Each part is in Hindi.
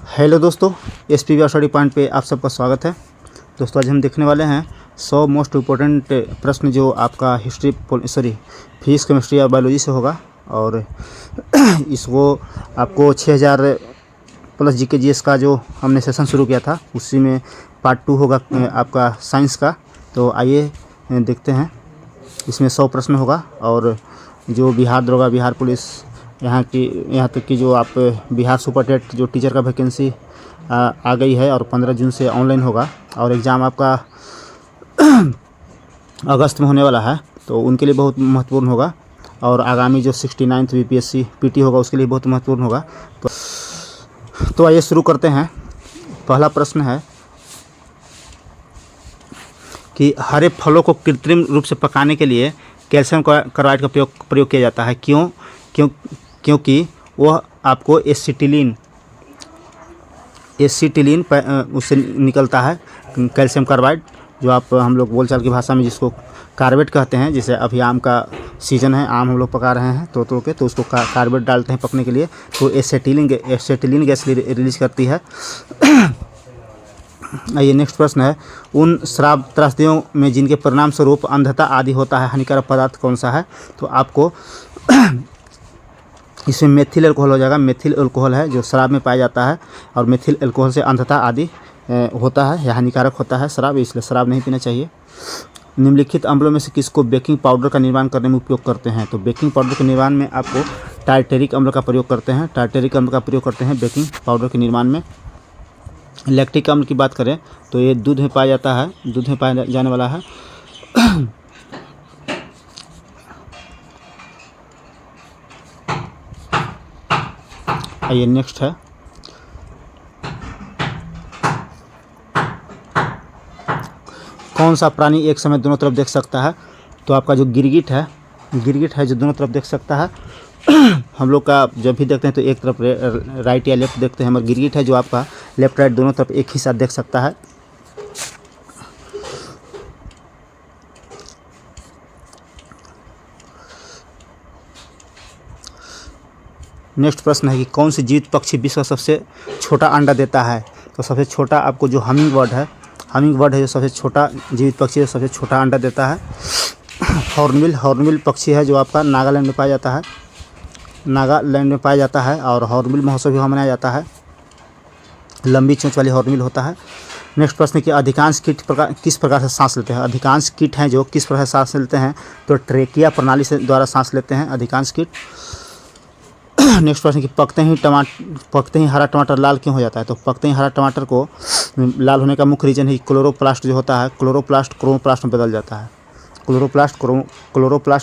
हेलो दोस्तों, SPB स्टडी पॉइंट पे आप सबका स्वागत है। दोस्तों आज हम देखने वाले हैं 100 मोस्ट इम्पोर्टेंट प्रश्न जो आपका फिजिक्स, केमिस्ट्री और बायोलॉजी से होगा। और इसको आपको 6000 प्लस GK GS का जो हमने सेशन शुरू किया था उसी में पार्ट 2 होगा आपका साइंस का। तो आइए देखते हैं। इसमें 100 प्रश्न होगा और जो बिहार दरोगा, बिहार पुलिस, यहाँ तक कि जो आप बिहार सुपरटेट जो टीचर का वैकेंसी आ गई है और 15 जून से ऑनलाइन होगा और एग्ज़ाम आपका अगस्त में होने वाला है, तो उनके लिए बहुत महत्वपूर्ण होगा। और आगामी जो 69th BPSC PT होगा उसके लिए बहुत महत्वपूर्ण होगा। तो आइए शुरू करते हैं। पहला प्रश्न है कि हरे फलों को कृत्रिम रूप से पकाने के लिए कैल्शियम कार्बाइड का प्रयोग किया जाता है। क्योंकि वह आपको एसिटिलीन उससे निकलता है कैल्शियम कार्बाइड, जो हम लोग बोलचाल की भाषा में जिसको कार्बेट कहते हैं। जैसे अभी आम का सीज़न है, आम हम लोग पका रहे हैं तोड़ के, तो उसको कार्बेट डालते हैं पकने के लिए, तो एसिटिलीन गैस रिलीज करती है। ये नेक्स्ट प्रश्न है, उन शराब त्रासदियों में जिनके परिणाम स्वरूप अंधता आदि होता है हानिकारक पदार्थ कौन सा है? तो आपको इसमें मेथिल अल्कोहल हो जाएगा। मेथिल अल्कोहल है जो शराब में पाया जाता है और मेथिल अल्कोहल से अंधता आदि होता है या हानिकारक होता है शराब, इसलिए शराब नहीं पीना चाहिए। निम्नलिखित अम्लों में से किसको बेकिंग पाउडर का निर्माण करने में उपयोग करते हैं? तो बेकिंग पाउडर के निर्माण में आपको टार्टेरिक अम्ल का प्रयोग करते हैं। टार्टेरिक अम्ल का प्रयोग करते हैं बेकिंग पाउडर के निर्माण में। लैक्टिक अम्ल की बात करें तो ये दूध में पाया जाता है, दूध में पाया जाने वाला है। आइए नेक्स्ट है, कौन सा प्राणी एक समय दोनों तरफ देख सकता है? तो आपका जो गिरगिट है जो दोनों तरफ देख सकता है। हम लोग का जब भी देखते हैं तो एक तरफ राइट या लेफ्ट देखते हैं, मगर गिरगिट है जो आपका लेफ्ट राइट दोनों तरफ एक ही साथ देख सकता है। नेक्स्ट प्रश्न है कि कौन सी जीवित पक्षी विश्व का सबसे छोटा अंडा देता है? तो सबसे छोटा आपको जो हमिंग बर्ड है जो सबसे छोटा जीवित पक्षी है, सबसे छोटा अंडा देता है। हॉर्नबिल पक्षी है जो आपका नागालैंड में पाया जाता है और हॉर्नबिल महोत्सव भी वहाँ मनाया जाता है। लंबी चोंच वाली हॉर्नबिल होता है। नेक्स्ट प्रश्न कि अधिकांश कीट किस प्रकार से सांस लेते हैं? अधिकांश कीट हैं जो किस प्रकार से सांस लेते हैं? तो ट्रेकिया प्रणाली से द्वारा सांस लेते हैं अधिकांश कीट। नेक्स्ट प्रश्न कि पकते ही हरा टमाटर लाल क्यों हो जाता है? तो पकते ही हरा टमाटर को लाल होने का मुख्य रीज़न है कि क्लोरोप्लास्ट जो होता है, क्लोरोप्लास्ट क्रोमोप्लास्ट में बदल जाता है। क्लोरोप्लास्ट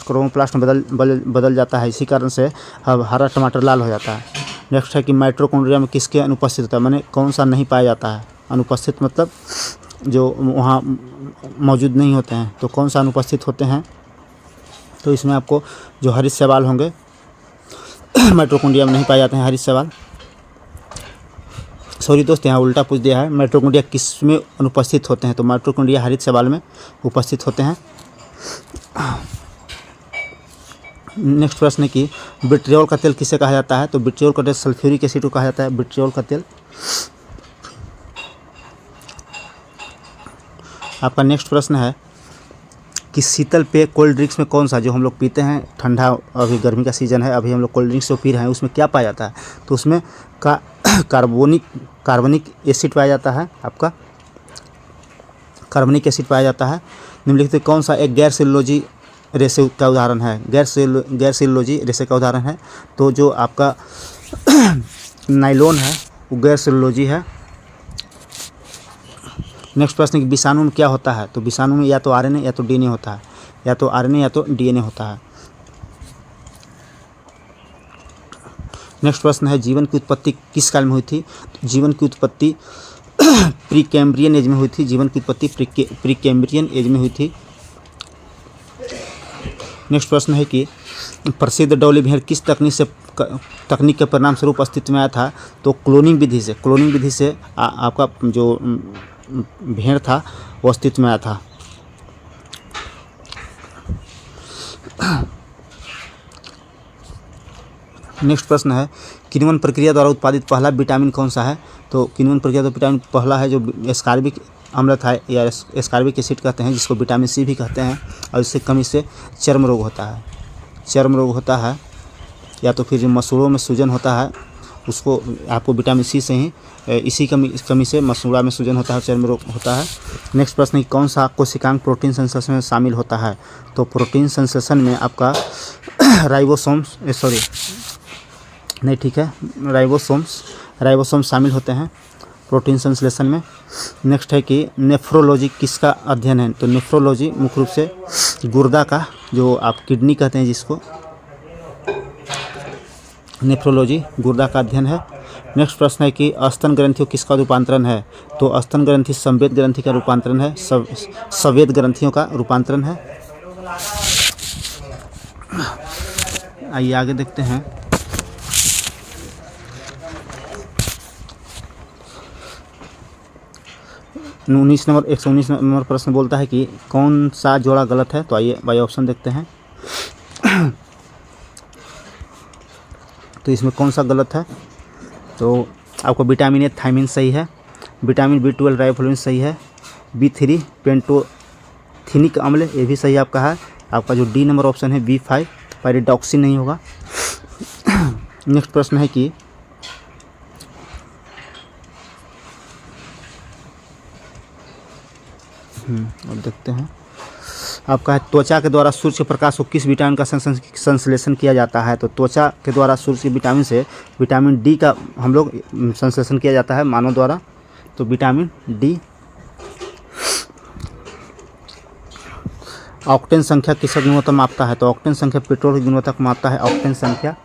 क्रोमोप्लास्ट में बदल जाता है, इसी कारण से हरा टमाटर लाल हो जाता है। नेक्स्ट है कि माइटोकॉन्ड्रिया में किसके अनुपस्थित होता है, माने कौन सा नहीं पाया जाता है? अनुपस्थित मतलब जो वहाँ मौजूद नहीं होते हैं, तो कौन सा अनुपस्थित होते हैं? तो इसमें आपको जो हरित शैवाल होंगे माइटोकॉन्ड्रिया में नहीं पाए जाते हैं हरित शैवाल। सॉरी दोस्त, यहाँ उल्टा पूछ दिया है। माइटोकॉन्ड्रिया किस में अनुपस्थित होते हैं? तो माइटोकॉन्ड्रिया हरित शैवाल में उपस्थित होते हैं। नेक्स्ट प्रश्न है कि विट्रियोल का तेल किसे कहा जाता है? तो विट्रियोल का तेल सल्फ्यूरिक एसिड को कहा जाता है, विट्रियोल का तेल। आपका नेक्स्ट प्रश्न है कि शीतल पेय कोल्ड ड्रिंक्स में कौन सा, जो हम लोग पीते हैं ठंडा, अभी गर्मी का सीज़न है, अभी हम लोग कोल्ड ड्रिंक्स जो पी रहे हैं उसमें क्या पाया जाता है? तो उसमें कार्बनिक एसिड पाया जाता है। आपका कार्बनिक एसिड पाया जाता है। निम्नलिखित कौन सा एक गैर सेलुलोजी रेशे का उदाहरण है? गैर सेलुलोजी रेशे का उदाहरण है तो जो आपका नाइलॉन है वो गैर सेलुलोजी है। नेक्स्ट प्रश्न कि विषाणु में क्या होता है? तो विषाणु में या तो RNA या तो DNA होता है, या तो RNA या तो DNA होता है। नेक्स्ट प्रश्न है जीवन की उत्पत्ति किस काल में हुई थी? जीवन की उत्पत्ति प्री कैम्ब्रियन एज में हुई थी। जीवन की उत्पत्ति प्री कैम्ब्रियन एज में हुई थी। नेक्स्ट प्रश्न है कि प्रसिद्ध डॉली भेड़ किस तकनीक के परिणाम स्वरूप अस्तित्व में आया था? तो क्लोनिंग विधि से आपका जो भेड़ था वो अस्तित्व में आया था। नेक्स्ट प्रश्न है किण्वन प्रक्रिया द्वारा उत्पादित पहला विटामिन कौन सा है? तो किण्वन प्रक्रिया तो विटामिन पहला है जो एस्कॉर्बिक अम्ल था या एस्कॉर्बिक एसिड कहते हैं, जिसको विटामिन सी भी कहते हैं, और इससे कमी से चर्म रोग होता है। चर्म रोग होता है या तो फिर जो मसूड़ों में सूजन होता है उसको आपको विटामिन सी से ही इसी कमी से मसूड़ा में सूजन होता है, चर्म रोग होता है। नेक्स्ट प्रश्न है कौन सा कोशिकांग प्रोटीन संश्लेषण में शामिल होता है? तो प्रोटीन संश्लेषण में आपका राइबोसोम शामिल होते हैं प्रोटीन संश्लेषण में। नेक्स्ट है कि नेफ्रोलॉजी किसका अध्ययन है? तो नेफ्रोलॉजी मुख्य रूप से गुर्दा का, जो आप किडनी कहते हैं जिसको, नेफ्रोलॉजी गुर्दा का अध्ययन है। नेक्स्ट प्रश्न है कि स्तन ग्रंथियों किसका रूपांतरण है? तो स्तन ग्रंथि संवेद ग्रंथि का रूपांतरण है, संवेद ग्रंथियों का रूपांतरण है। आइए आगे देखते हैं। नंबर 119 नंबर प्रश्न बोलता है कि कौन सा जोड़ा गलत है? तो आइए बाई ऑप्शन देखते हैं। तो इसमें कौन सा गलत है? तो आपको विटामिन ए थायमिन सही है, विटामिन B12 राइबोफ्लेविन सही है, B3 पेंटोथेनिक अम्ल ये भी सही आपका है। आपका जो डी नंबर ऑप्शन है B5 पायरिडॉक्सिन नहीं होगा। नेक्स्ट प्रश्न है कि अब देखते हैं आपका है त्वचा के द्वारा सूर्य के प्रकाश को किस विटामिन का संश्लेषण किया जाता है? तो त्वचा के द्वारा सूर्य के विटामिन से विटामिन डी का हम लोग संश्लेषण किया जाता है मानव द्वारा, तो विटामिन डी। ऑक्टेन संख्या किसका गुणवत्ता मापता है? तो ऑक्टेन संख्या पेट्रोल की गुणवत्ता को मापता है, ऑक्टेन संख्या।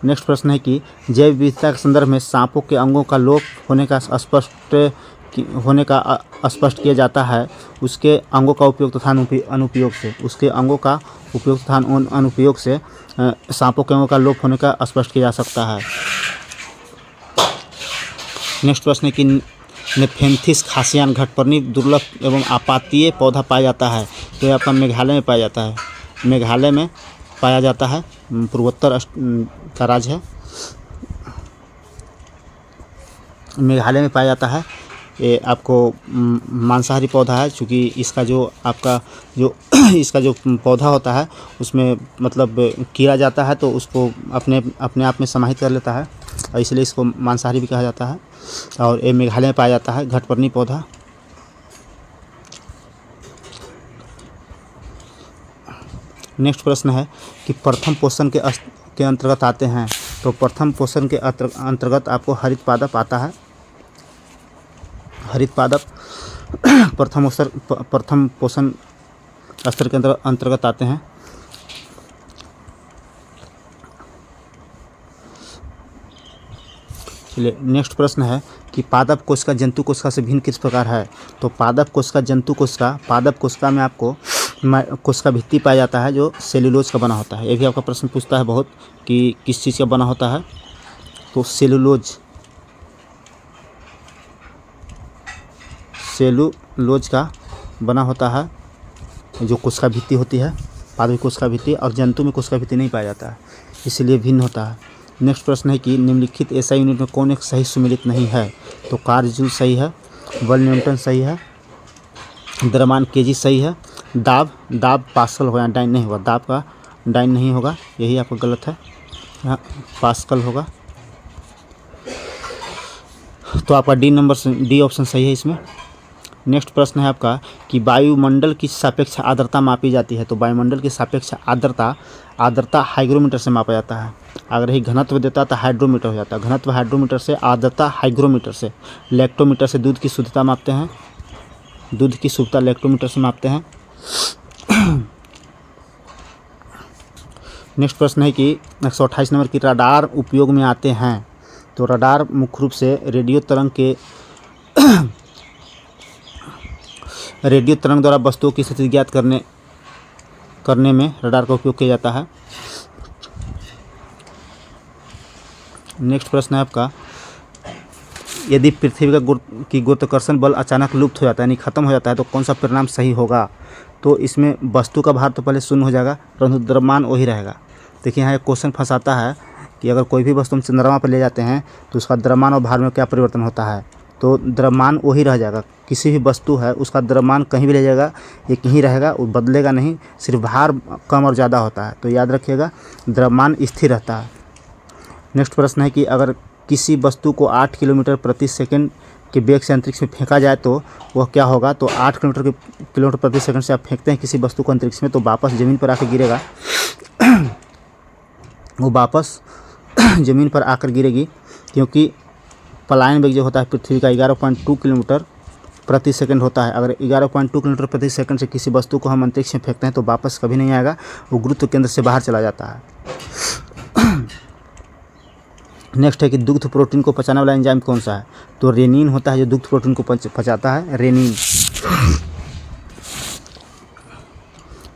नेक्स्ट प्रश्न है कि जैव विविधता के संदर्भ में सांपों के अंगों का लोप होने का स्पष्ट किया जाता है उसके अंगों का उपयोग तथा अनुपयोग से। उसके अंगों का उपयोग तथा अनुपयोग से सांपों के अंगों का लोप होने का स्पष्ट किया जा सकता है। नेक्स्ट प्रश्न है कि नेफेंथिस खासियान घटपर्णी दुर्लभ एवं आपातीय पौधा पाया जाता है, तो ये आपका मेघालय में पाया जाता है। मेघालय में पाया जाता है, पूर्वोत्तर का राज्य है, मेघालय में पाया जाता है। ये आपको मांसाहारी पौधा है, चूँकि इसका जो इसका जो पौधा होता है उसमें मतलब कीड़ा जाता है तो उसको अपने आप में समाहित कर लेता है, और इसलिए इसको मांसाहारी भी कहा जाता है, और ये मेघालय में पाया जाता है घटपर्णी पौधा। नेक्स्ट प्रश्न है कि प्रथम पोषण के अंतर्गत आते हैं, तो प्रथम पोषण के अंतर्गत आपको हरित पादप आता है। हरित पादप प्रथम पोषण स्तर के अंतर्गत आते हैं। चलिए नेक्स्ट प्रश्न है कि पादप कोशिका जंतु कोशिका से भिन्न किस प्रकार है? तो पादप कोशिका जंतु कोशिका, पादप कोशिका में आपको कोशिका भित्ति पाया जाता है जो सेलुलोज का बना होता है। ये भी आपका प्रश्न पूछता है बहुत कि किस चीज़ का बना होता है, तो सेलुलोज का बना होता है जो कोशिका भित्ति होती है, पादप कोशिका भित्ति, और जंतु में कोशिका भित्ति नहीं पाया जाता है, इसलिए भिन्न होता है। नेक्स्ट प्रश्न है कि निम्नलिखित एसआई यूनिट में कौन एक सही सुमेलित नहीं है? तो कार्य जूल सही है, बल न्यूटन सही है, द्रव्यमान केजी सही है, दाब पास्कल होगा, डाइन नहीं होगा, दाब का डाइन नहीं होगा, यही आपका गलत है, यहाँ पास्कल होगा। तो आपका डी ऑप्शन सही है इसमें। नेक्स्ट प्रश्न है आपका कि वायुमंडल की सापेक्ष आर्द्रता मापी जाती है, तो वायुमंडल की सापेक्ष आर्द्रता हाइग्रोमीटर से मापा जाता है। अगर ही घनत्व देता तो हाइड्रोमीटर हो जाता है, घनत्व हाइड्रोमीटर से, आर्द्रता हाइग्रोमीटर से, लेक्टोमीटर से दूध की शुद्धता मापते हैं, दूध की शुद्धता लेक्टोमीटर से मापते हैं। नेक्स्ट प्रश्न है कि 128 नंबर की रडार उपयोग में आते हैं, तो रडार मुख्य रूप से रेडियो तरंग द्वारा वस्तुओं की स्थिति ज्ञात करने में रडार का उपयोग किया जाता है। नेक्स्ट प्रश्न है आपका यदि पृथ्वी की गुरुत्वाकर्षण बल अचानक लुप्त हो जाता है यानी खत्म हो जाता है तो कौन सा परिणाम सही होगा? तो इसमें वस्तु का भार तो पहले शून्य हो जाएगा परंतु द्रव्यमान वही रहेगा। देखिए यहाँ एक क्वेश्चन फंसाता है कि अगर कोई भी वस्तु हम चंद्रमा पर ले जाते हैं तो उसका द्रव्यमान और भार में क्या परिवर्तन होता है, तो द्रव्यमान वही रह जाएगा। किसी भी वस्तु है उसका द्रव्यमान कहीं भी ले जाएगा एक ही रहेगा, वो बदलेगा नहीं, सिर्फ भार कम और ज़्यादा होता है। तो याद रखिएगा द्रव्यमान स्थिर रहता है। नेक्स्ट प्रश्न है कि अगर किसी वस्तु को 8 किलोमीटर प्रति सेकंड के वेग से अंतरिक्ष में फेंका जाए तो वह क्या होगा। तो 8 किलोमीटर प्रति सेकंड से आप फेंकते हैं किसी वस्तु को अंतरिक्ष में तो वापस ज़मीन पर आकर गिरेगा वो वापस ज़मीन पर आकर गिरेगी, क्योंकि पलायन वेग जो होता है पृथ्वी का 11.2 किलोमीटर प्रति सेकंड होता है। अगर 11.2 किलोमीटर प्रति सेकंड से किसी वस्तु को हम अंतरिक्ष में फेंकते हैं तो वापस कभी नहीं आएगा, वो गुरुत्व केंद्र से बाहर चला जाता है। नेक्स्ट है कि दुग्ध प्रोटीन को पचाने वाला एंजाइम कौन सा है। तो रेनिन होता है जो दुग्ध प्रोटीन को पचाता है, रेनिन।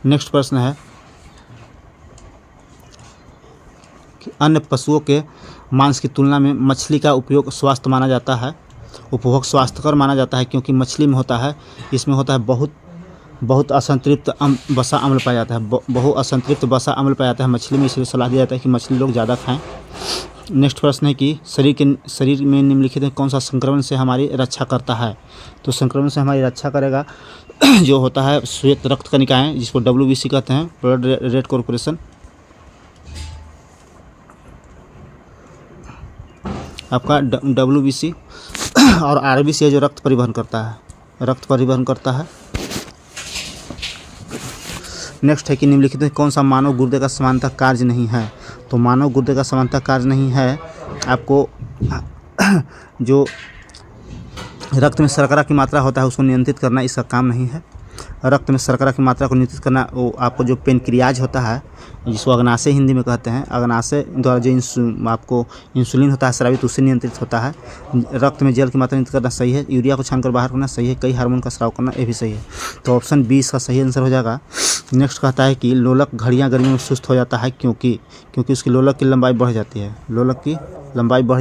नेक्स्ट प्रश्न है कि अन्य पशुओं के मांस की तुलना में मछली का उपयोग स्वास्थ्य माना जाता है, उपभोग स्वास्थ्यकर माना जाता है, क्योंकि मछली में होता है, इसमें होता है बहुत असंतृप्त वसा अम्ल पाया जाता है, बहु असंतृप्त वसा अम्ल पाया जाता है मछली में, इसलिए सलाह दिया जाता है कि मछली लोग ज़्यादा खाएं। नेक्स्ट प्रश्न है कि शरीर में निम्नलिखित में कौन सा संक्रमण से हमारी रक्षा करता है। तो संक्रमण से हमारी रक्षा करेगा जो होता है श्वेत रक्त कणिकाएं, जिसको WBC कहते हैं, ब्लड रेड कॉर्पोरेशन। आपका WBC और RBC है जो रक्त परिवहन करता है। नेक्स्ट है कि निम्नलिखित में कौन सा मानव गुर्दे का समानता कार्य नहीं है। तो मानव गुर्दे का समानता कार्य नहीं है आपको जो रक्त में शर्करा की मात्रा होता है उसको नियंत्रित करना, इसका काम नहीं है। रक्त में शर्करा की मात्रा को नियंत्रित करना वो आपको जो पेनक्रियाज होता है, जिसको अग्नाशय हिंदी में कहते हैं, अग्नाशय द्वारा जो आपको इंसुलिन होता है स्रावित, उससे नियंत्रित होता है। रक्त में जल की मात्रा नियंत्रित करना सही है, यूरिया को छानकर बाहर करना सही है, कई हार्मोन का स्राव करना ये भी सही है। तो ऑप्शन 20 इसका सही आंसर हो जाएगा। नेक्स्ट कहता है कि लोलक घड़ियाँ गर्मी में सुस्त हो जाता है क्योंकि उसकी लोलक की लंबाई बढ़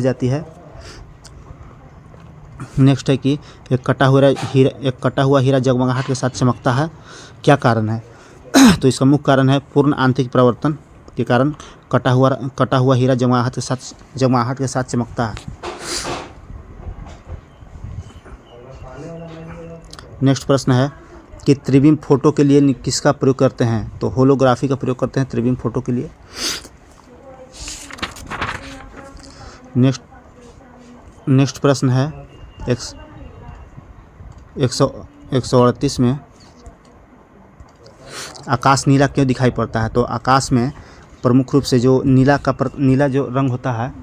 जाती है। नेक्स्ट है कि एक कटा हुआ हीरा जगमगाहट के साथ चमकता है, क्या कारण है। तो इसका मुख्य कारण है पूर्ण आंतरिक परिवर्तन के कारण कटा हुआ हीरा जगमगाहट के साथ चमकता है। नेक्स्ट प्रश्न है कि त्रिविम फोटो के लिए किसका प्रयोग करते हैं। तो होलोग्राफी का प्रयोग करते हैं त्रिविम फोटो के लिए। नेक्स्ट प्रश्न है 138 में आकाश नीला क्यों दिखाई पड़ता है। तो आकाश में प्रमुख रूप से जो नीला जो रंग होता है,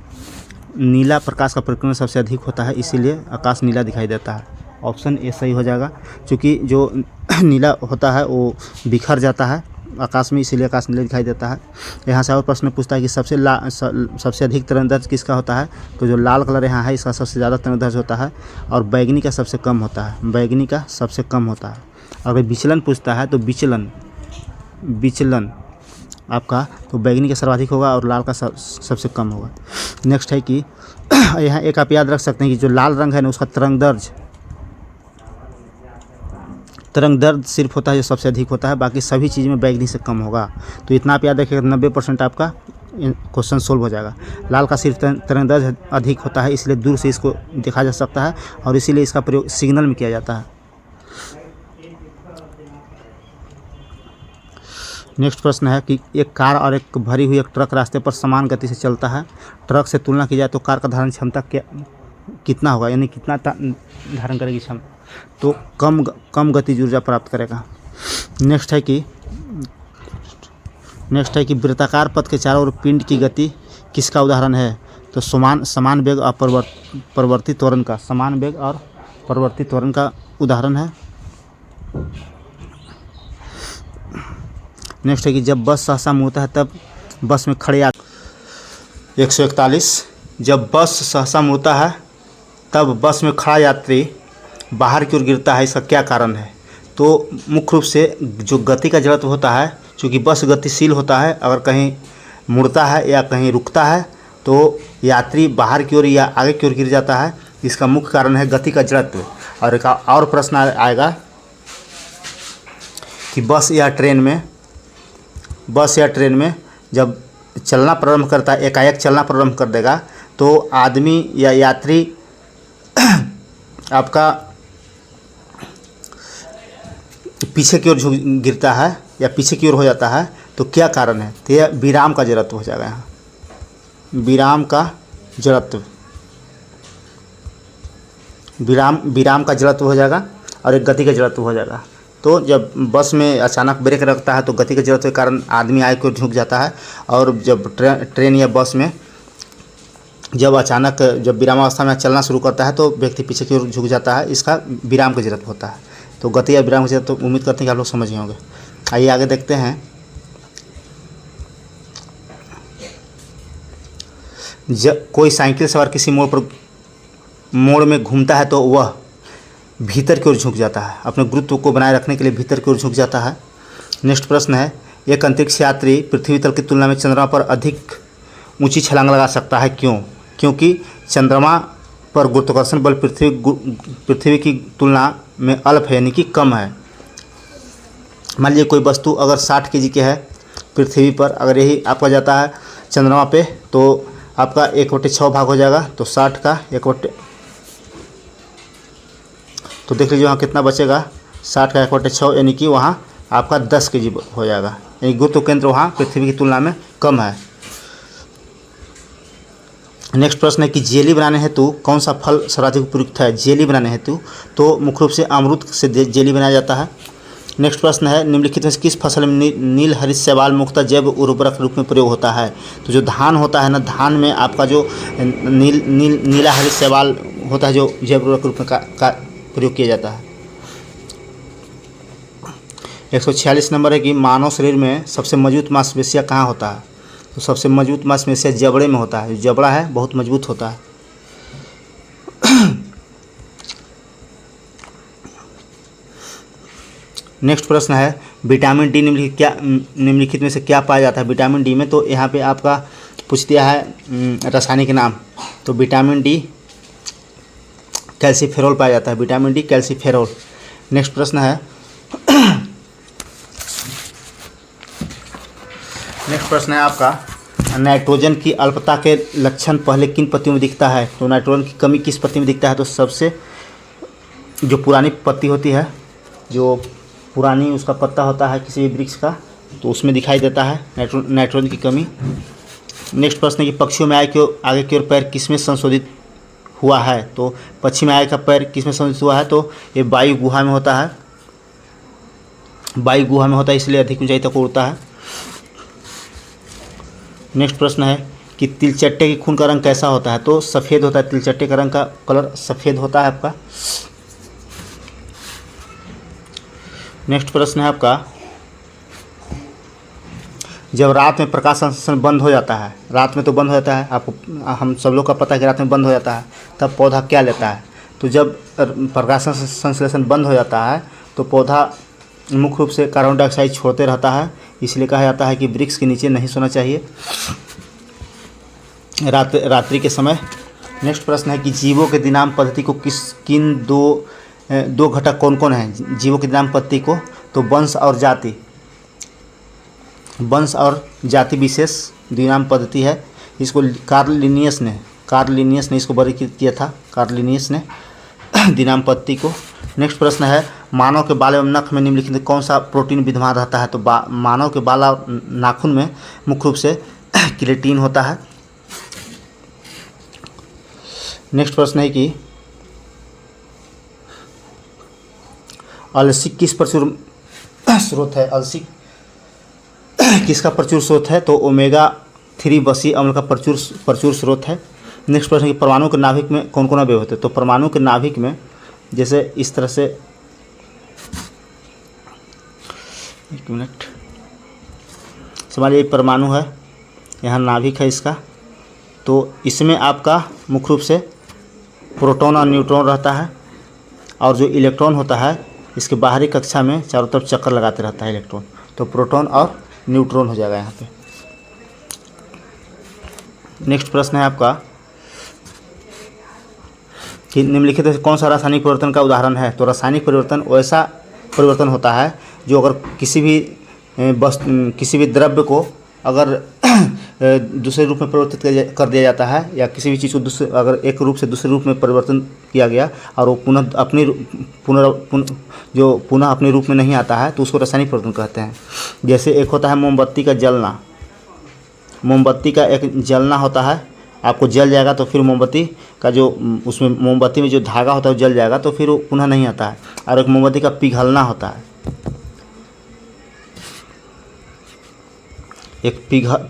नीला प्रकाश का परिक्रमण सबसे अधिक होता है, इसीलिए आकाश नीला दिखाई देता है। ऑप्शन ए सही हो जाएगा, क्योंकि जो नीला होता है वो बिखर जाता है आकाश में, इसीलिए आकाश नीला दिखाई देता है। यहाँ से और प्रश्न पूछता है कि सबसे अधिक तरंगदैर्घ्य किसका होता है। तो जो लाल कलर यहाँ है इसका सबसे ज़्यादा तरंगदैर्घ्य होता है और बैगनी का सबसे कम होता है। अगर विचलन पूछता है तो विचलन आपका तो बैगनी का सर्वाधिक होगा और लाल का सबसे कम होगा। नेक्स्ट है कि यहाँ एक आप याद रख सकते हैं कि जो लाल रंग है ना उसका तरंगदैर्घ्य सिर्फ होता है जो सबसे अधिक होता है, बाकी सभी चीज़ में बैगनी से कम होगा। तो इतना आप याद रखिएगा, 90% आपका क्वेश्चन सोल्व हो जाएगा। लाल का सिर्फ तरंगदैर्घ्य अधिक होता है, इसलिए दूर से इसको देखा जा सकता है और इसीलिए इसका प्रयोग सिग्नल में किया जाता है। नेक्स्ट प्रश्न है कि एक कार और एक भरी हुई एक ट्रक रास्ते पर समान गति से चलता है। ट्रक से तुलना की जाए तो कार का धारण क्षमता कितना होगा, यानी कितना धारण करेगी क्षमता, तो कम गतिज ऊर्जा प्राप्त करेगा। नेक्स्ट है कि वृत्ताकार पथ के चारों ओर पिंड की गति किसका उदाहरण है। तो समान वेग और परिवर्ती त्वरण का उदाहरण है। नेक्स्ट है कि जब बस सहसा मुड़ता है तब बस में खड़े 141 जब बस सहसा मुड़ता है तब बस में खड़ा यात्री बाहर की ओर गिरता है, इसका क्या कारण है। तो मुख्य रूप से जो गति का जड़त्व होता है, चूँकि बस गतिशील होता है, अगर कहीं मुड़ता है या कहीं रुकता है तो यात्री बाहर की ओर या आगे की ओर गिर जाता है, इसका मुख्य कारण है गति का जड़त्व। और एक और प्रश्न आएगा कि बस या ट्रेन में जब चलना प्रारंभ करता है, एकाएक चलना प्रारंभ कर देगा, तो आदमी या यात्री आपका पीछे की ओर झुक गिरता है या पीछे की ओर हो जाता है, तो क्या कारण है? तो यह विराम का जड़त्व हो जाएगा। यहाँ विराम का जड़त्व, विराम का जड़त्व हो जाएगा और एक गति का जड़त्व हो जाएगा। तो जब बस में अचानक ब्रेक रखता है तो गति के जड़त्व के कारण आदमी आगे की ओर झुक जाता है, और जब ट्रेन या बस में जब अचानक जब विरामावस्था में चलना शुरू करता है तो व्यक्ति पीछे की ओर झुक जाता है, इसका विराम का जड़त्व होता है। तो गति या विराम का जड़त्व, तो उम्मीद करते हैं कि आप लोग समझ गए होंगे। आइए आगे देखते हैं। जब कोई साइकिल सवार किसी मोड़ में घूमता है तो वह भीतर की ओर झुक जाता है, अपने गुरुत्व को बनाए रखने के लिए भीतर की ओर झुक जाता है। नेक्स्ट प्रश्न है, एक अंतरिक्ष यात्री पृथ्वी तल की तुलना में चंद्रमा पर अधिक ऊंची छलांग लगा सकता है, क्यों? क्योंकि चंद्रमा पर गुरुत्वाकर्षण बल पृथ्वी की तुलना में अल्प है, यानी कि कम है। मान लीजिए कोई वस्तु अगर 60 kg के है पृथ्वी पर, अगर यही आपका जाता है चंद्रमा पे, तो आपका 1/6 भाग हो जाएगा, तो 60 का 1/, तो देख लीजिए वहाँ कितना बचेगा, 60 का 1/6, यानी कि वहाँ आपका 10 kg हो जाएगा, यानी गुरुत्व केंद्र वहाँ पृथ्वी की तुलना में कम है। नेक्स्ट प्रश्न है कि जेली बनाने हेतु कौन सा फल सर्वाधिक उपयुक्त है? जेली बनाने हेतु तो मुख्य रूप से अमरूद से जेली बनाया जाता है। नेक्स्ट प्रश्न है, निम्नलिखित में से किस फसल में नील हरित शैवाल मुख्यतः जैव उर्वरक रूप में प्रयोग होता है? तो जो धान होता है ना, धान में आपका जो नीला हरित शैवाल होता है जो जैव उर्वरक रूप में का प्रयोग किया जाता है। 146 नंबर है कि मानव शरीर में सबसे मजबूत मांसपेशियाँ कहाँ होता है? तो सबसे मजबूत मांसपेशियाँ जबड़े में होता है, जो जबड़ा है बहुत मजबूत होता है। नेक्स्ट प्रश्न है, विटामिन डी निम्नलिखित में से क्या पाया जाता है? विटामिन डी में तो यहाँ पे आपका पूछ दिया है रासायनिक नाम, तो विटामिन डी कैल्सीफेरोल पाया जाता है, विटामिन डी कैल्सीफेरोल। नेक्स्ट प्रश्न है, नेक्स्ट प्रश्न है आपका, नाइट्रोजन की अल्पता के लक्षण पहले किन पत्तियों में दिखता है? तो नाइट्रोजन की कमी किस पत्ती में दिखता है? तो सबसे जो पुरानी पत्ती होती है, जो पुरानी उसका पत्ता होता है किसी भी वृक्ष का, तो उसमें दिखाई देता है नाइट्रोजन की कमी। नेक्स्ट प्रश्न है कि पक्षियों में आगे की ओर पैर किसमें संशोधित हुआ है? तो पक्षी में आगे का पैर किसमें संशोधित हुआ है? तो ये वायु गुहा में होता है, वायु गुहा में होता है, इसलिए अधिक ऊंचाई तक उड़ता है। नेक्स्ट प्रश्न है कि तिलचट्टे के खून का रंग कैसा होता है? तो सफ़ेद होता है, तिलचट्टे का रंग का कलर सफ़ेद होता है आपका। नेक्स्ट प्रश्न है आपका, जब रात में प्रकाश संश्लेषण बंद हो जाता है, रात में तो बंद हो जाता है, आपको हम सब लोग का पता है कि रात में बंद हो जाता है, तब पौधा क्या लेता है? तो जब प्रकाश संश्लेषण बंद हो जाता है तो पौधा मुख्य रूप से कार्बन डाइऑक्साइड छोड़ते रहता है, इसलिए कहा जाता है कि वृक्ष के नीचे नहीं सोना चाहिए रात्रि के समय। नेक्स्ट प्रश्न है कि जीवों के दिनांक पद्धति को किन दो घटक कौन कौन हैं जीवों की दिनांक पद्धति को? तो वंश और जाति विशेष दिनांक पद्धति है। इसको कार्ल लिनियस ने इसको वर्गीकृत किया था, कार्ल लिनियस ने दिनांक पद्धति को। नेक्स्ट प्रश्न है, मानव के बाल एवं नख में निम्नलिखित कौन सा प्रोटीन विद्यमान रहता है? तो मानव के बाल और नाखून में मुख्य रूप से केराटिन होता है। नेक्स्ट प्रश्न है कि अलसी किस प्रचुर स्रोत है? अलसी किसका प्रचुर स्रोत है? तो ओमेगा 3 वसी अम्ल का प्रचुर स्रोत है। नेक्स्ट प्रश्न है कि परमाणु के नाभिक में कौन कौन अवयव होते हैं? तो परमाणु के नाभिक में जैसे इस तरह से, एक मिनट, समझिए परमाणु है, यहाँ नाभिक है इसका, तो इसमें आपका मुख्य रूप से प्रोटॉन और न्यूट्रॉन रहता है, और जो इलेक्ट्रॉन होता है इसके बाहरी कक्षा में चारों तरफ चक्कर लगाते रहता है इलेक्ट्रॉन, तो प्रोटॉन और न्यूट्रॉन हो जाएगा यहाँ पे। नेक्स्ट प्रश्न है आपका कि निम्नलिखित में कौन सा रासायनिक परिवर्तन का उदाहरण है? तो रासायनिक परिवर्तन वैसा परिवर्तन होता है जो अगर किसी भी द्रव्य को अगर दूसरे रूप में परिवर्तित कर दिया जाता है, या किसी भी चीज़ को दूसरे अगर एक रूप से दूसरे रूप में परिवर्तन किया गया और वो पुनः अपने रूप में नहीं आता है तो उसको रासायनिक परिवर्तन कहते हैं। जैसे एक होता है मोमबत्ती का जलना। मोमबत्ती का एक जलना होता है, आपको जल जाएगा तो फिर मोमबत्ती का जो उसमें मोमबत्ती में जो धागा होता है वो जल जाएगा तो फिर वो पुनः नहीं आता है। और एक मोमबत्ती का पिघलना होता है, एक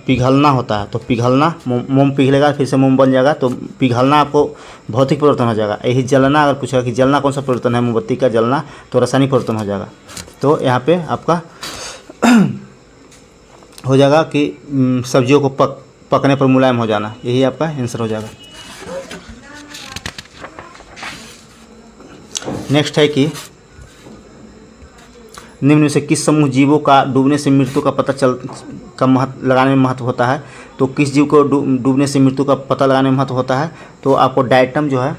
पिघलना होता है। तो पिघलना मोम पिघलेगा फिर से मोम बन जाएगा, तो पिघलना आपको भौतिक परिवर्तन हो जाएगा। यही जलना अगर पूछा कि जलना कौन सा परिवर्तन है, मोमबत्ती का जलना, तो रासायनिक परिवर्तन हो जाएगा। तो यहाँ पे आपका हो जाएगा कि सब्जियों को पकने पर मुलायम हो जाना, यही आपका आंसर हो जाएगा। नेक्स्ट है कि निम्न में से किस समूह जीवों का डूबने से मृत्यु का पता लगाने में महत्व होता है। तो किस जीव को डूबने से मृत्यु का पता लगाने में महत्व होता है, तो आपको डायटम जो है,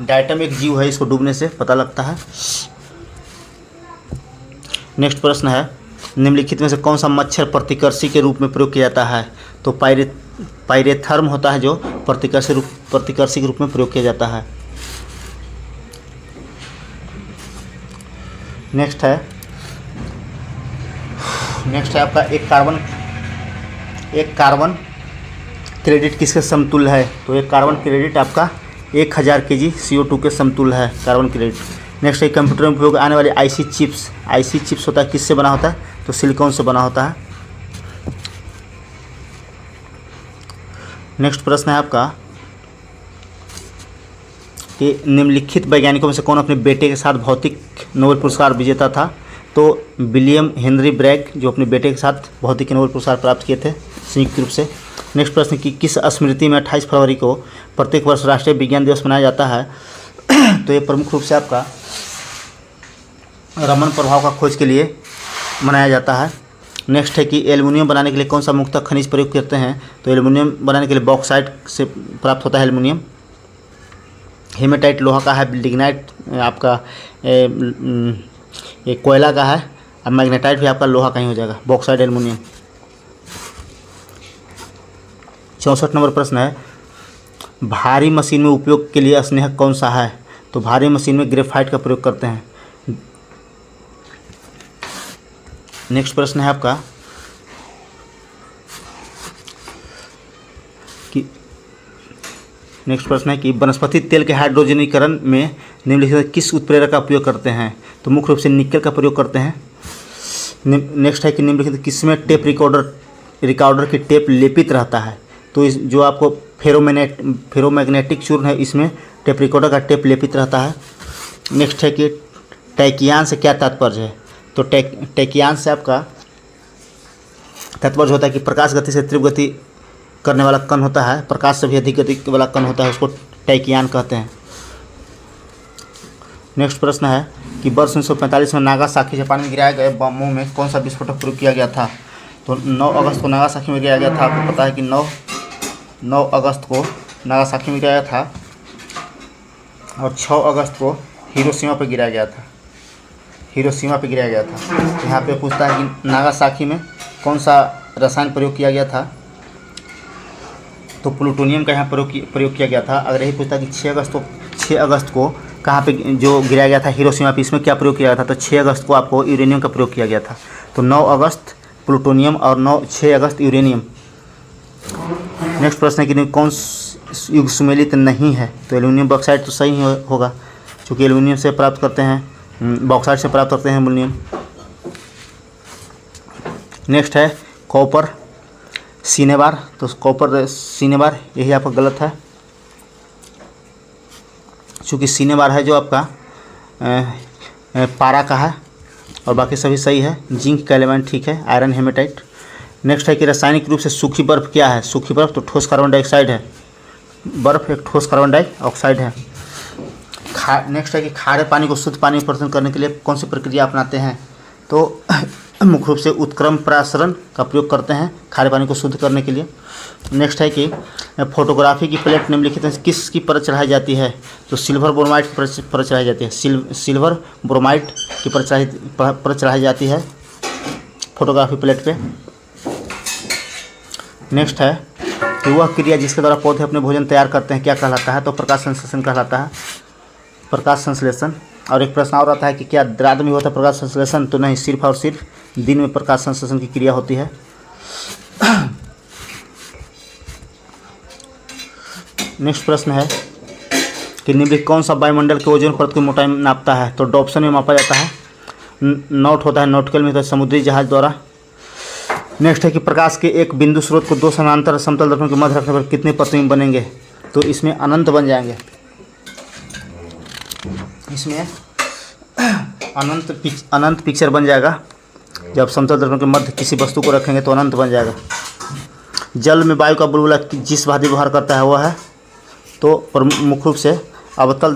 डायटम एक जीव है, इसको डूबने से पता लगता है। नेक्स्ट प्रश्न है, निम्नलिखित में से कौन सा मच्छर प्रतिकर्षी के रूप में प्रयोग किया जाता है। तो पायरेथर्म होता है जो प्रतिकर्षी के रूप में प्रयोग किया जाता है। नेक्स्ट है आपका एक कार्बन क्रेडिट किसके समतुल्य है। तो एक कार्बन क्रेडिट आपका 1000 kg CO2 के समतुल्य है कार्बन क्रेडिट। नेक्स्ट है कंप्यूटर में उपयोग आने वाले आईसी चिप्स होता है, किससे बना होता है, तो सिलिकॉन से बना होता है। नेक्स्ट प्रश्न है आपका कि निम्नलिखित वैज्ञानिकों में से कौन अपने बेटे के साथ भौतिक नोबेल पुरस्कार विजेता था। तो विलियम हेनरी ब्रैग जो अपने बेटे के साथ भौतिक नोबेल पुरस्कार प्राप्त किए थे संयुक्त रूप से। नेक्स्ट प्रश्न कि किस स्मृति में 28 फरवरी को प्रत्येक वर्ष राष्ट्रीय विज्ञान दिवस मनाया जाता है। तो ये प्रमुख रूप से आपका रमन प्रभाव का खोज के लिए मनाया जाता है। नेक्स्ट है कि एल्युमिनियम बनाने के लिए कौन सा मुख्य खनिज प्रयोग करते हैं। तो एल्युमिनियम बनाने के लिए बॉक्साइट से प्राप्त होता है एल्युमिनियम। हेमेटाइट लोहा का है, लिग्नाइट आपका एक कोयला का है, और मैग्नेटाइट भी आपका लोहा का ही हो जाएगा, बॉक्साइट एल्युमिनियम। 64 नंबर प्रश्न है, भारी मशीन में उपयोग के लिए स्नेहक कौन सा है। तो भारी मशीन में ग्रेफाइट का प्रयोग करते हैं। नेक्स्ट प्रश्न है आपका कि वनस्पति तेल के हाइड्रोजनीकरण में निम्नलिखित किस उत्प्रेरक का उपयोग करते हैं। तो मुख्य रूप से निकल का प्रयोग करते हैं। नेक्स्ट है कि निम्नलिखित किसमें टेप रिकॉर्डर की टेप लेपित रहता है। तो इस जो आपको फेरोमैग्नेटिक चूर्ण है इसमें टेप रिकॉर्डर का टेप लेपित रहता है। नेक्स्ट है कि टैकियान से क्या तात्पर्य है। तो टैकियान से आपका तात्पर्य होता है कि प्रकाश गति से तीव्र गति करने वाला कण होता है, प्रकाश से भी अधिक गति वाला कण होता है, उसको टैकियान कहते हैं। नेक्स्ट प्रश्न है कि वर्ष 1945 में नागासाकी जापान में गिराए गए बमों में कौन सा विस्फोटक प्रयोग किया गया था। तो 9 अगस्त को नागासाकी में गिराया गया था। आपको पता है कि 9 अगस्त को नागासाकी में गिराया था और 6 अगस्त को हिरोशिमा पे गिराया गया था। यहाँ पे पूछता है कि नागासाकी में कौन सा रसायन प्रयोग किया गया था। तो प्लूटोनियम का यहाँ प्रयोग किया गया था। अगर यही पूछता कि 6 अगस्त को कहाँ पे जो गिराया गया था हिरोशिमा पे, इसमें क्या प्रयोग किया गया था। तो 6 अगस्त को आपको यूरेनियम का प्रयोग किया गया था। तो 9 अगस्त प्लूटोनियम और 6 अगस्त यूरेनियम। नेक्स्ट प्रश्न है कि कौन युग सुमेलित नहीं है। तो एल्युमिनियम बॉक्साइट तो सही होगा, क्योंकि एल्युमिनियम से प्राप्त करते हैं, बॉक्साइट से प्राप्त करते हैं एल्युमिनियम। नेक्स्ट है कॉपर सिनेबार। तो कॉपर सिनेबार यही आपका गलत है, चूँकि सिनेबार है जो आपका पारा का है और बाकी सभी सही है। जिंक का एलिमेंट ठीक है, आयरन हेमेटाइट। नेक्स्ट है कि रासायनिक रूप से सूखी बर्फ क्या है। सूखी बर्फ तो ठोस कार्बन डाइऑक्साइड है, बर्फ एक ठोस कार्बन डाइऑक्साइड है। नेक्स्ट है कि खारे पानी को शुद्ध पानी में परिवर्तन करने के लिए कौन सी प्रक्रिया अपनाते हैं। तो मुख्य रूप से उत्क्रम प्रासरण का प्रयोग करते हैं खारे पानी को शुद्ध करने के लिए। नेक्स्ट है कि फोटोग्राफी की प्लेट निम्नलिखित में किसकी परत चढ़ाई जाती है। तो सिल्वर ब्रोमाइड की परत चढ़ाई जाती है। सिल्वर ब्रोमाइड की परत चढ़ाई जाती है फोटोग्राफी प्लेट पे। नेक्स्ट है कि वह क्रिया जिसके द्वारा पौधे अपने भोजन तैयार करते हैं क्या कहलाता है? तो प्रकाश संश्लेषण कहलाता है, प्रकाश संश्लेषण। और एक प्रश्न और आता है कि क्या रात में होता है प्रकाश संश्लेषण? तो नहीं, सिर्फ और सिर्फ दिन में प्रकाश संश्लेषण की क्रिया होती है। नेक्स्ट प्रश्न है कि निम्नलिखित कौन सा वायुमंडल के ओजोन परत की मोटाई नापता है? तो डॉप्सन में मापा जाता है, नॉट होता है, नॉटिकल में होता है, समुद्री जहाज द्वारा। नेक्स्ट है कि प्रकाश के एक बिंदु स्रोत को दो समानांतर समतल दर्पण के मध्य रखने पर कितने प्रतिबिंब बनेंगे? तो इसमें अनंत बन जाएंगे, इसमें अनंत पिक्चर बन जाएगा। जब समतल दर्पण के मध्य किसी वस्तु को रखेंगे तो अनंत बन जाएगा। जल में वायु का बुलबुला जिस भांति व्यवहार करता है वह है, तो प्रमुख रूप से अवतल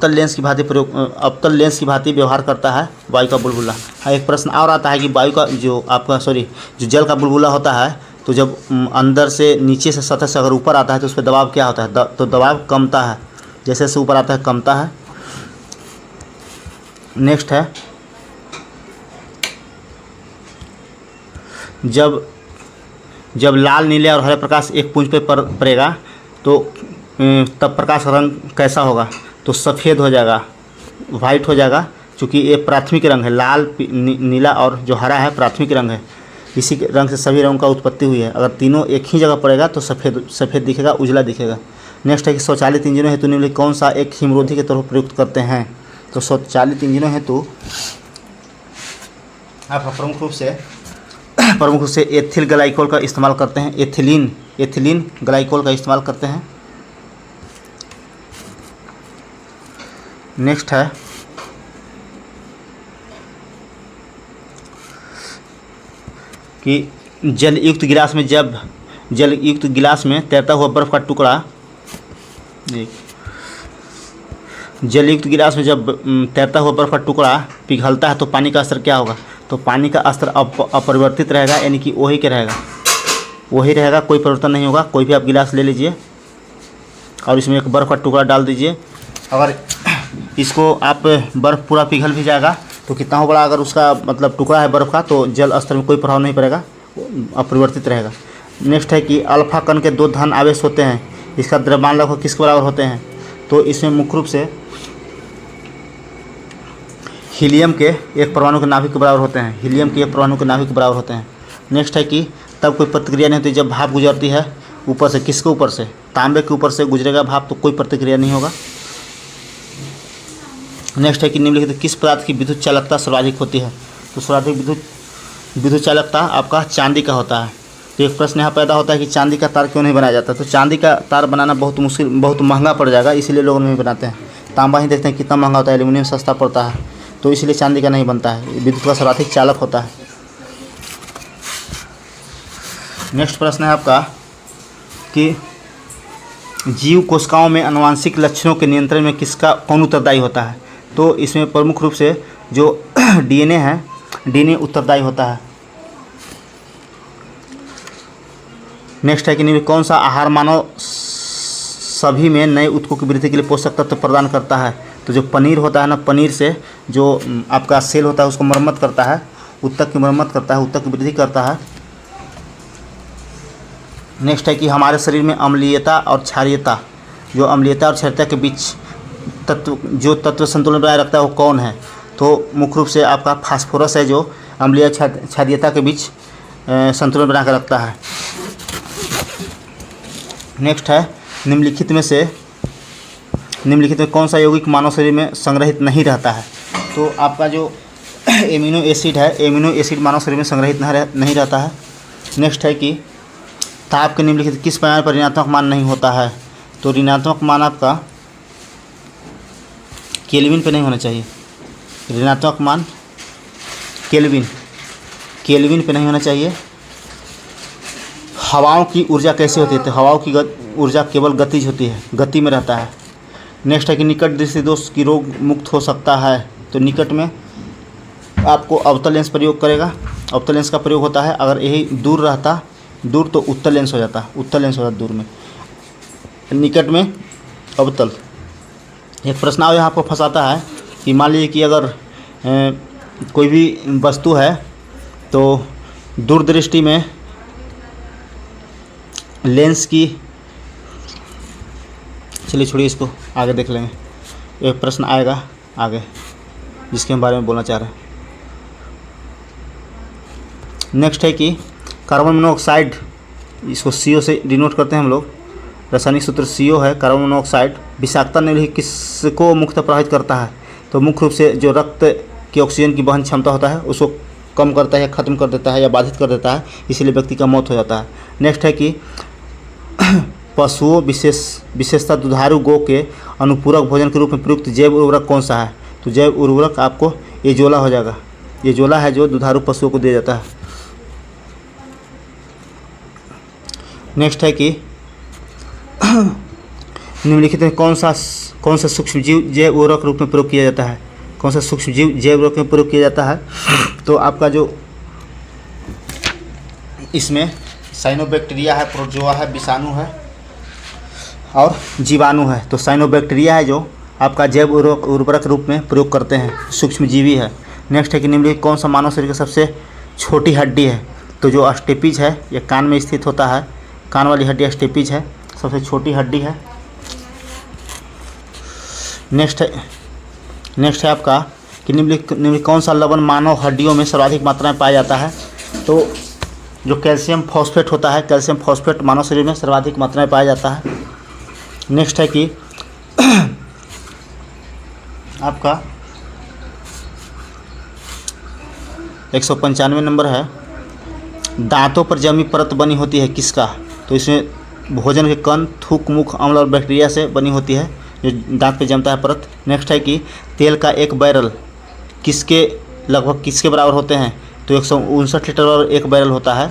लेंस की भांति व्यवहार करता है वायु का बुलबुला। एक प्रश्न और आता है कि वायु का जो जल का बुलबुला होता है, तो जब अंदर से नीचे से सतह से अगर ऊपर आता है तो उस पर दबाव क्या होता है? तो दबाव कमता है, जैसे से ऊपर आता है कमता है। नेक्स्ट है जब लाल, नीले और हरे प्रकाश एक पुंज पे पड़ेगा तो तब प्रकाश का रंग कैसा होगा? तो सफ़ेद हो जाएगा, वाइट हो जाएगा, क्योंकि ये प्राथमिक रंग है। लाल, नीला और जो हरा है प्राथमिक रंग है, इसी के रंग से सभी रंगों का उत्पत्ति हुई है। अगर तीनों एक ही जगह पड़ेगा तो सफ़ेद दिखेगा, उजला दिखेगा। नेक्स्ट है कि स्वचालित इंजनों हेतु निम्नलिखित कौन सा एक हिमरोधी के तौर पर प्रयुक्त करते हैं? तो स्वचालित इंजनों हेतु आप प्रमुख रूप से एथिल ग्लाइकोल का इस्तेमाल करते हैं, एथिलीन ग्लाइकोल का इस्तेमाल करते हैं। नेक्स्ट है कि जलयुक्त गिलास में तैरता हुआ बर्फ़ का टुकड़ा, जलयुक्त गिलास में जब तैरता हुआ बर्फ़ का टुकड़ा पिघलता है तो पानी का स्तर क्या होगा? तो पानी का स्तर अपरिवर्तित रहेगा, यानी कि वही रहेगा, कोई परिवर्तन नहीं होगा। कोई भी आप गिलास ले लीजिए और इसमें एक बर्फ़ का टुकड़ा डाल दीजिए। अगर इसको आप बर्फ़ पूरा पिघल भी जाएगा तो कितना हो बड़ा अगर उसका टुकड़ा है बर्फ़ का, तो जल स्तर में कोई प्रभाव नहीं पड़ेगा, अपरिवर्तित रहेगा। नेक्स्ट है कि अल्फा कण के दो धन आवेश होते हैं, इसका द्रव्यमान लगभग किसके बराबर होते हैं? तो इसमें मुख्य रूप से हीलियम के एक परमाणु के नाभिक के बराबर होते हैं, नेक्स्ट है कि तब कोई प्रतिक्रिया नहीं होती जब भाप गुजरती है ऊपर से, किसके ऊपर से? तांबे के ऊपर से गुजरेगा भाप, तो कोई प्रतिक्रिया नहीं होगा। नेक्स्ट है कि निम्नलिखित किस पदार्थ की विद्युत चालकता सर्वाधिक होती है? तो सर्वाधिक विद्युत चालकता आपका चांदी का होता है। तो एक प्रश्न यहाँ पैदा होता है कि चांदी का तार क्यों नहीं बनाया जाता? तो चांदी का तार बनाना बहुत मुश्किल, बहुत महंगा पड़ जाएगा, इसीलिए लोग नहीं बनाते हैं। तांबा ही देखते हैं कितना महंगा होता है, एल्यूमिनियम सस्ता पड़ता है, तो इसलिए चांदी का नहीं बनता है। विद्युत का सर्वाधिक चालक होता है। नेक्स्ट प्रश्न है आपका कि जीव कोशिकाओं में आनुवंशिक लक्षणों के नियंत्रण में कौन उत्तरदायी होता है? तो इसमें प्रमुख रूप से जो डीएनए है, डीएनए उत्तरदायी होता है। नेक्स्ट है कि कौन सा आहार मानव सभी में नए ऊतकों की वृद्धि के लिए पोषक तत्व प्रदान करता है? तो जो पनीर होता है ना, पनीर से जो आपका सेल होता है उसको मरम्मत करता है, ऊतक की मरम्मत करता है, ऊतक की वृद्धि करता है। नेक्स्ट है कि हमारे शरीर में अम्लीयता और क्षारीयता, जो अम्लीयता और क्षारीयता के बीच तत्व संतुलन बनाए रखता है वो कौन है? तो मुख्य रूप से आपका फास्फोरस है, जो अम्लीय क्षारीयता के बीच संतुलन बना कर रखता है। नेक्स्ट है निम्नलिखित में कौन सा यौगिक मानव शरीर में संग्रहित नहीं रहता है? तो आपका जो एमिनो एसिड है, एमिनो एसिड मानव शरीर में संग्रहित नहीं रहता है। नेक्स्ट है कि ताप के निम्नलिखित किस पैमाने पर ऋणात्मक मान नहीं होता है? तो ऋणात्मक मान आपका केल्विन पे नहीं होना चाहिए, ऋणात्मक मान केल्विन पे नहीं होना चाहिए। हवाओं की ऊर्जा कैसे होती है? तो हवाओं की ऊर्जा केवल गतिज होती है, गति में रहता है। नेक्स्ट है कि निकट दृष्टि दोष की रोग मुक्त हो सकता है? तो निकट में आपको अवतल लेंस प्रयोग करेगा, अवतल लेंस का प्रयोग होता है। अगर यही दूर तो उत्तल लेंस हो जाता, दूर में, निकट में अवतल। एक प्रश्न यहाँ आपको फंसाता है कि मान लीजिए कि अगर कोई भी वस्तु है तो दूरदृष्टि में लेंस की, चलिए छोड़िए इसको, आगे देख लेंगे। एक प्रश्न आएगा आगे जिसके बारे में बोलना चाह रहे हैं। नेक्स्ट है कि कार्बन मोनोऑक्साइड, इसको CO से डिनोट करते हैं हम लोग। रासायनिक सूत्र CO है। कार्बन मोनोऑक्साइड विषाक्तता निम्नलिखित किसको मुख्यतः प्रभावित करता है? तो मुख्य रूप से जो रक्त की ऑक्सीजन की वहन क्षमता होता है उसको कम करता है या ख़त्म कर देता है या बाधित कर देता है, इसीलिए व्यक्ति का मौत हो जाता है। नेक्स्ट है कि पशुओं विशेषतः दुधारू गौ के अनुपूरक भोजन के रूप में प्रयुक्त जैव उर्वरक कौन सा है? तो जैव उर्वरक आपको एजोला हो जाएगा। एजोला है जो दुधारू पशुओं को दिया जाता है। नेक्स्ट है कि निम्नलिखित में कौन सा सूक्ष्मजीव जैव उर्वरक रूप में प्रयोग किया जाता है? कौन सा सूक्ष्मजीव जैव उर्वरक में प्रयोग किया जाता है? तो आपका जो इसमें साइनोबैक्टीरिया है, प्रोटोजोआ है, विषाणु है और जीवाणु है। तो साइनोबैक्टीरिया है जो आपका जैव उर्वरक रूप में प्रयोग करते हैं, सूक्ष्मजीवी है। नेक्स्ट है कि निम्नलिखित कौन सा मानव शरीर की सबसे छोटी हड्डी है? तो जो स्टेपिज है, ये कान में स्थित होता है, कान वाली हड्डी स्टेपिज है, सबसे छोटी हड्डी है। नेक्स्ट है आपका कि निम्नलिखित कौन सा लवण मानव हड्डियों में सर्वाधिक मात्रा में पाया जाता है? तो जो कैल्शियम फॉस्फेट होता है, कैल्शियम फॉस्फेट मानव शरीर में सर्वाधिक मात्रा में पाया जाता है। नेक्स्ट है कि आपका 195 नंबर है, दांतों पर जमी परत बनी होती है किसका? तो इसमें भोजन के कण, थूक, मुख, अम्ल और बैक्टीरिया से बनी होती है, जो दांत पे जमता है परत। नेक्स्ट है कि तेल का एक बैरल लगभग किसके बराबर होते हैं? तो 159 लीटर और एक बैरल होता है।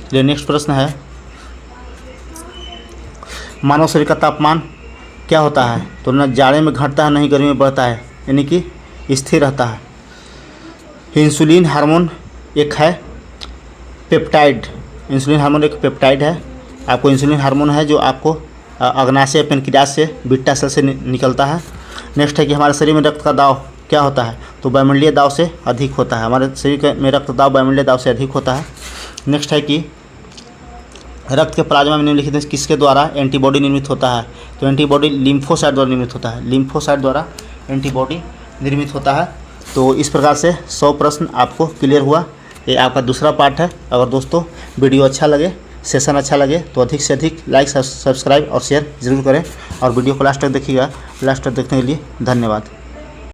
चलिए नेक्स्ट प्रश्न है, मानव शरीर का तापमान क्या होता है? तो न जाड़े में घटता है, नहीं गर्मी में बढ़ता है, यानी कि स्थिर रहता है। इंसुलिन हार्मोन एक है पेप्टाइड, इंसुलिन हार्मोन एक पेप्टाइड है। आपको इंसुलिन हार्मोन है जो आपको अग्नाशय पेनक्रियास से बीटा सेल से निकलता है। नेक्स्ट है कि हमारे शरीर में रक्त का दाब क्या होता है? तो वायुमंडलीय दाब से अधिक होता है। हमारे शरीर में रक्त दाब वायुमंडलीय दाब से अधिक होता है। नेक्स्ट है कि रक्त के प्लाज्मा में निम्नलिखित किसके द्वारा एंटीबॉडी निर्मित होता है? तो एंटीबॉडी लिम्फोसाइट द्वारा निर्मित होता है, लिम्फोसाइट द्वारा एंटीबॉडी निर्मित होता है। तो इस प्रकार से 100 प्रश्न आपको क्लियर हुआ। ये आपका दूसरा पार्ट है। अगर दोस्तों वीडियो अच्छा लगे, सेशन अच्छा लगे तो अधिक से अधिक लाइक, सब्सक्राइब और शेयर ज़रूर करें और वीडियो को लास्ट तक देखिएगा। लास्ट तक देखने के लिए धन्यवाद।